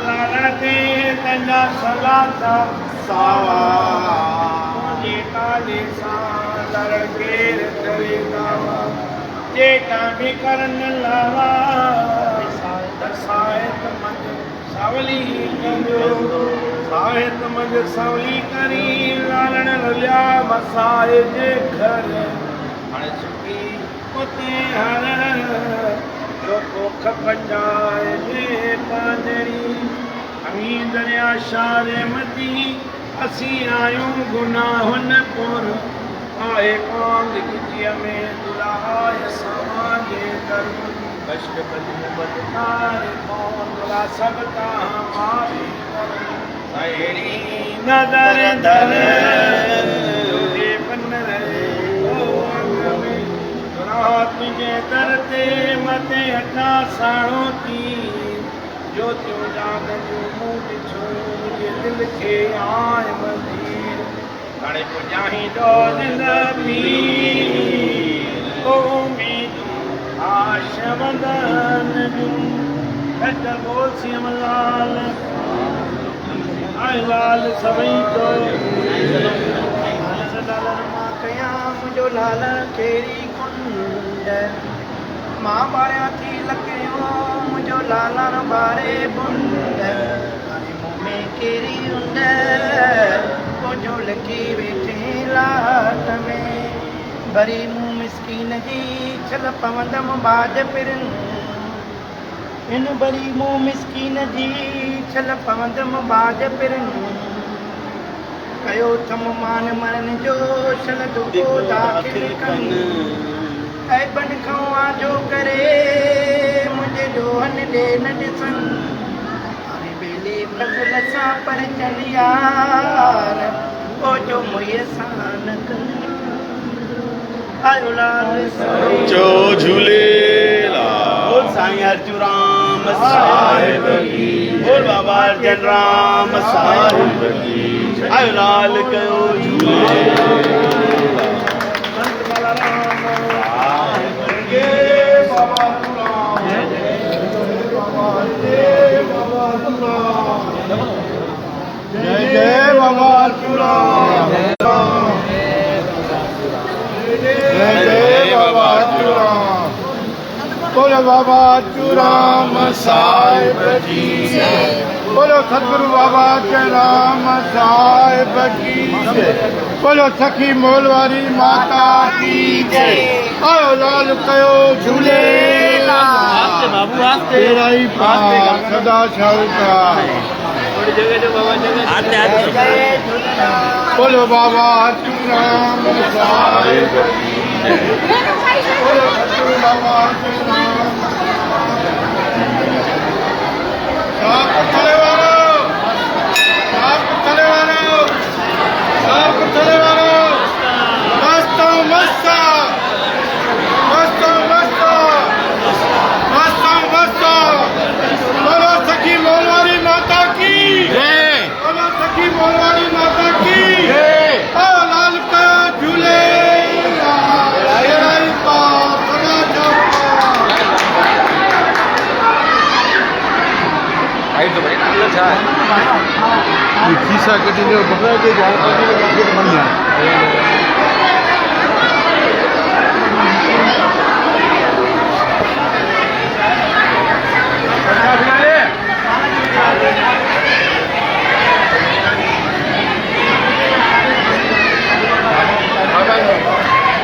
लालण ते तंजा सलाता सावा जे काले सा लड़केर करे गावा जेका भी करन लावा साहित मंज सावली कंजो साहित मंज सावली करी लालण लिया मसाए जे घर हण सुखी उते हर लोको पंजाए जे पांजरी अमी दरिया शारे मती असी आयूं गुनाहन पुर आए कौन लिखी में दुलाय समाजे कर कष्ट बलि बदकार कौन दुला सबका हमारे सहेड़ी नजर धर तुझे बन रहे ओ में रात तुझे दरते मते हटा साणो थी जो त्यों जाग जो मूड छो मुझे दिल के आए मदीर हाणे पुॼाहीं तो ज़िंदगी ओ उम्मीदूं आश वदन जूं घट बोल सियम लाल आए लाल सभई तो लालन मां कयां मुंहिंजो लाल कहिड़ी कुंड मां ॿारियां थी लकियो मुंहिंजो लालण ॿारे बुंड हाणे मूं में कहिड़ी उंड जो लकी वेठे लाट में भरी मूं मिसकीन जी छल पवंदम बाज पिरन इन भरी मूं मिसकीन जी छल पवंदम बाज पिरन कयो थम मान मरन जो छल दुगो दाखिल कन ऐं बन खां आजो करे मुंहिंजे ॾोहन ॾे न ॾिसन हाणे बेली फज़ल सां पर चलियार ओ जो मुईअ सां न कन आयो लाल जो झूलेलाल बोल साईं अर्जुराम साहिब की बोल बाबा अर्जन राम साहिब की आयो लाल कयो झूलेलाल बोलो बाबा चूराम साहिब की बोलो सतगुरु बाबा चूराम साहिब की बोलो सखी मोलवारी माता की जय आओ लाल कयो झूलेलाल तेरा ही पार सदा शाहूका बोलो बाबा चूराम साहिब की बोलो सतगुरु बाबा चूराम साहब चले वालो मस्तो मस्तो बोलो सखी मोलवारी माता की बोलो सखी मोलवारी माता की ओ लाल का झूले खीसा कटी जो पकड़ा के बन जाए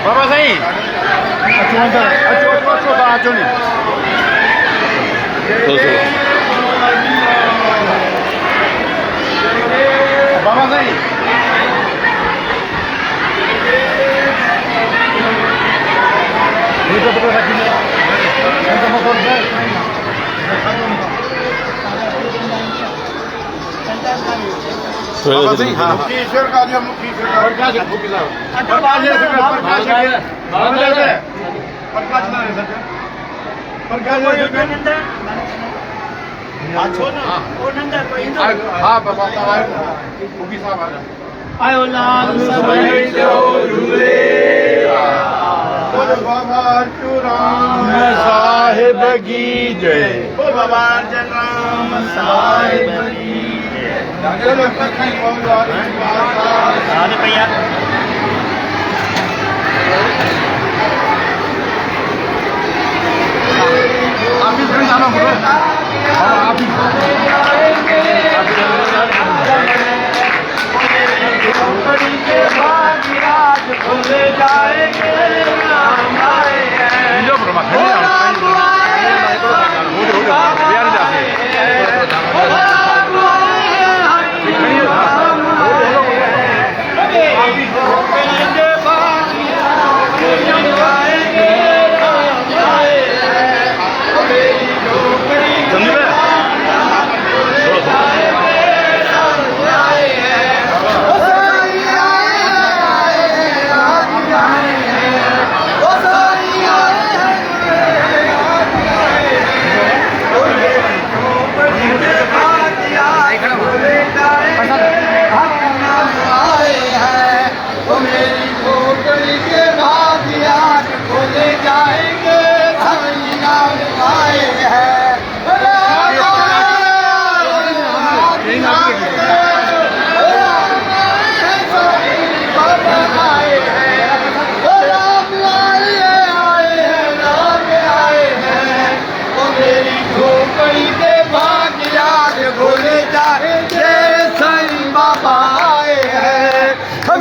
बाबा सही अचो नहीं बाबा सही ये तो पता रखिए मुखीश्वर का जो मुखीश्वर का आयो लाल सभई जो बोल बाबा चूराम साहिब की जय बोल बाबा अर्जन राम नाम साहिब जी चलो सखी बोलवारी माता ऑफिस में जाना ब्रो ऑफिस झोपड़ी के भाग्यराज खुल जाएंगे राम आए हैं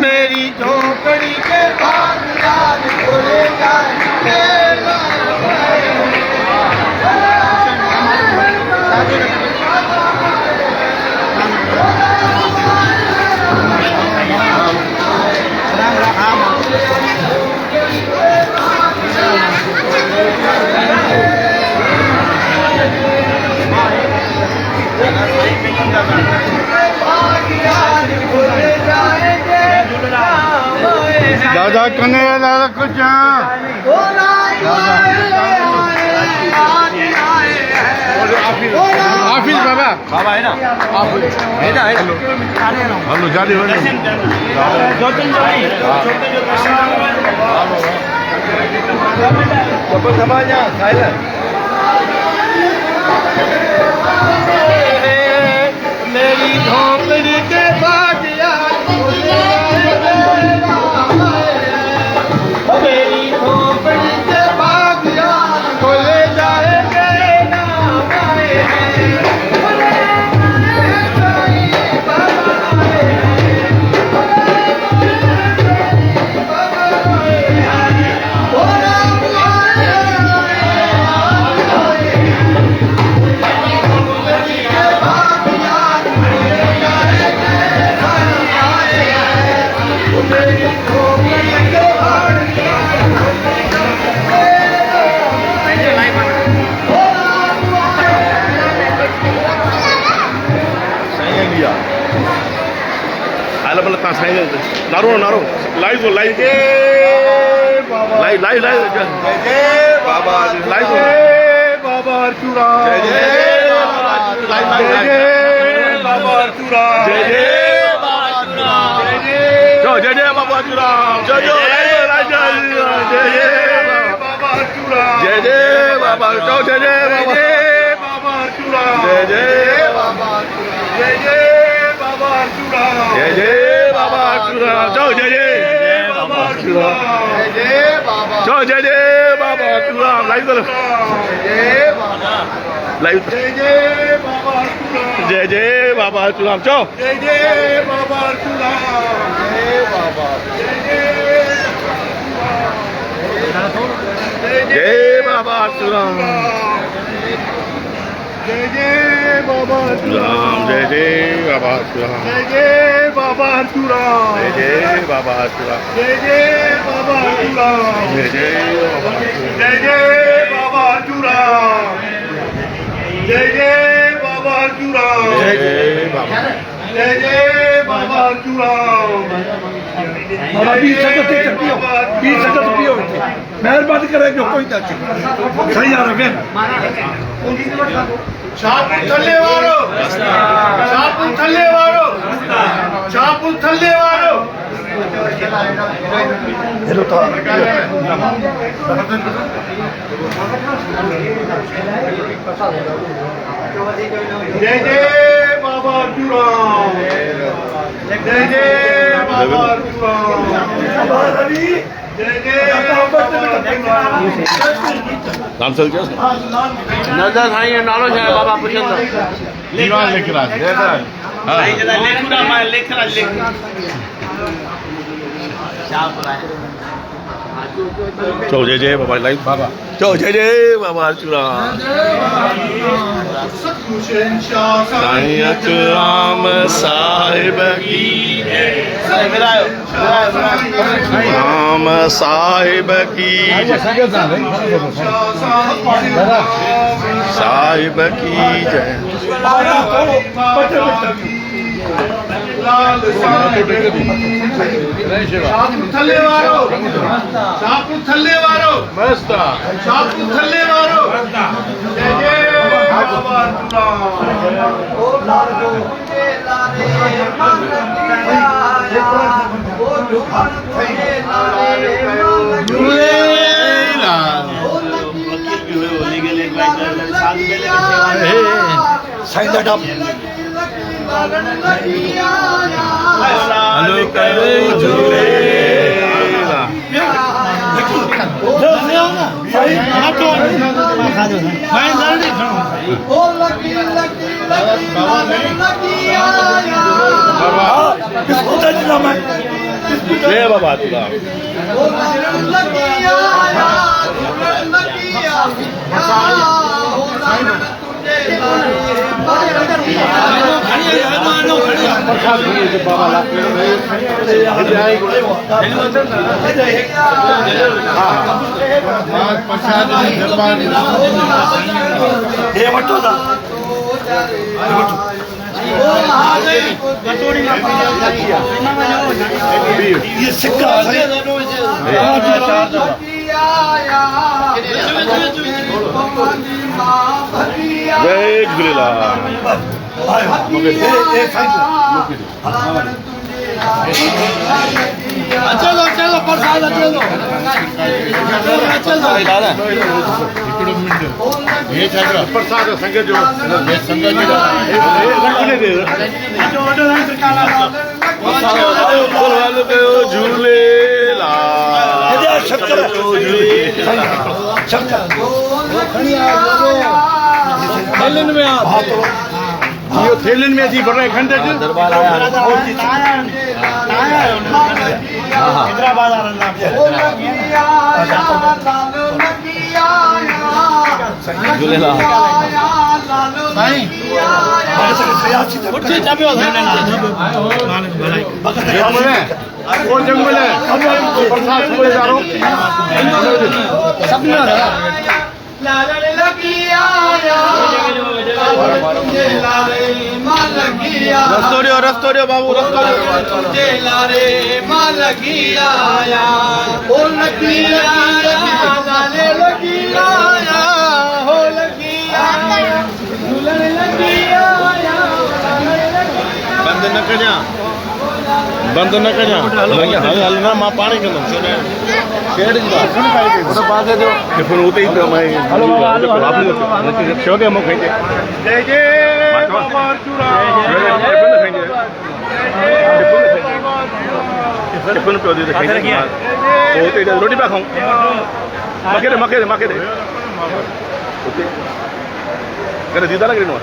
मेरी झोपड़ी के भाग्यराज खुले जाएंगे दादा कने दादा कुछ ऑफिस बाबा बाबा है ना है ना हेलो जाली हो मेरी झोपड़ी के भाग्यराज मेरी झोपड़ी के भाग्यराज खुले जाएंगे नाम आए हैं नारो नारो लाइव हो लाइव लाइव लाइव लाइव बाबा लाइव बाबा चूड़ा जय जय बाबा चूड़ा जय जय जय जय बाबा चूड़ा जय जय बाबा चूड़ा जय जय बाबा जय जय बाबा चूड़ा जय जय बाबा जय जय बाबा चूड़ा जय जय बाबा चूड़ा जाओ जय जय बाबा चूड़ा जय बाबा जाओ जय जय बाबा चूड़ा लाइव करो लाइव जय जय बाबा चूड़ा जय जय बाबा चूड़ा जाओ जय जय बाबा चूड़ा जय बाबा जय बाबा चूड़ा जय जय बाबा चूड़ाम जय जय बाबा चूड़ाम जय जय बाबा चूड़ाम जय जय बाबा चूड़ाम जय जय बाबा चूड़ाम जय जय बाबा चूड़ाम जय जय बाबा चूड़ाम जय जय बाबा जय जय बाबा चूड़ाम बाबा 20 सेकंड तक पियो 20 सेकंड पियो मेहरबानी करेंगे कोई तक सही आ रहा है छापू थल्ले वारो छापू थल्ले वारो छापू थल्ले वारो हेलो था जय जय बाबा अर्जुराम जय जय बाबा अर्जुराम जय जय नाम चल क्या नजर साईं नालो छा बाबा पुछंदा दीवान लिख रहा है साईं जरा लेखुड़ा मां लिख रहा लिख चो जय जय बाबा लाइव बाबा चो जय जय बाबा अर्जुराम साईं अर्जुराम साहिब की राम साहिब की साहिब की जय थल्ले वारो सापु थल्ले वारो मस्त सापु थल्ले वारो जय जय बाबा साईं दा हेलो करे झूले जय बाबा तुला ये सिक्का जय झूलेलाल चलो चलो प्रसाद चलो प्रसाद संगत जो संगत झूलेलाल में यो थेलन में थी बड़ा खंड दरबार आया हैदराबाद आ रहा झूलेलाल वो जंगल है प्रसाद सुबह जा रहा हूँ रस्तोरियो बाबू बंद न कजा हलना मां पाणी कंदुमि टिफिन उते ई पियो छो के मूंखे जय जय बाबा टिफिन पियो उते रोटी पिया खाऊं मखे दे करे दीदा लॻी ॾिनो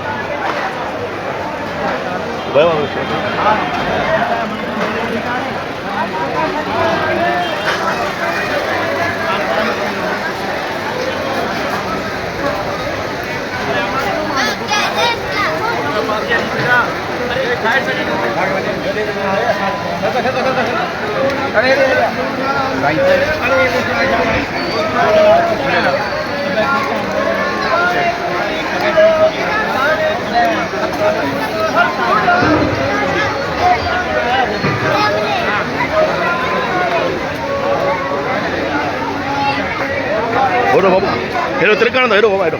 हेॾो बाबू हेॾो तिरकण थो हेॾो बाबा हेॾो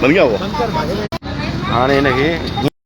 बन गया वो हाँ नहीं नहीं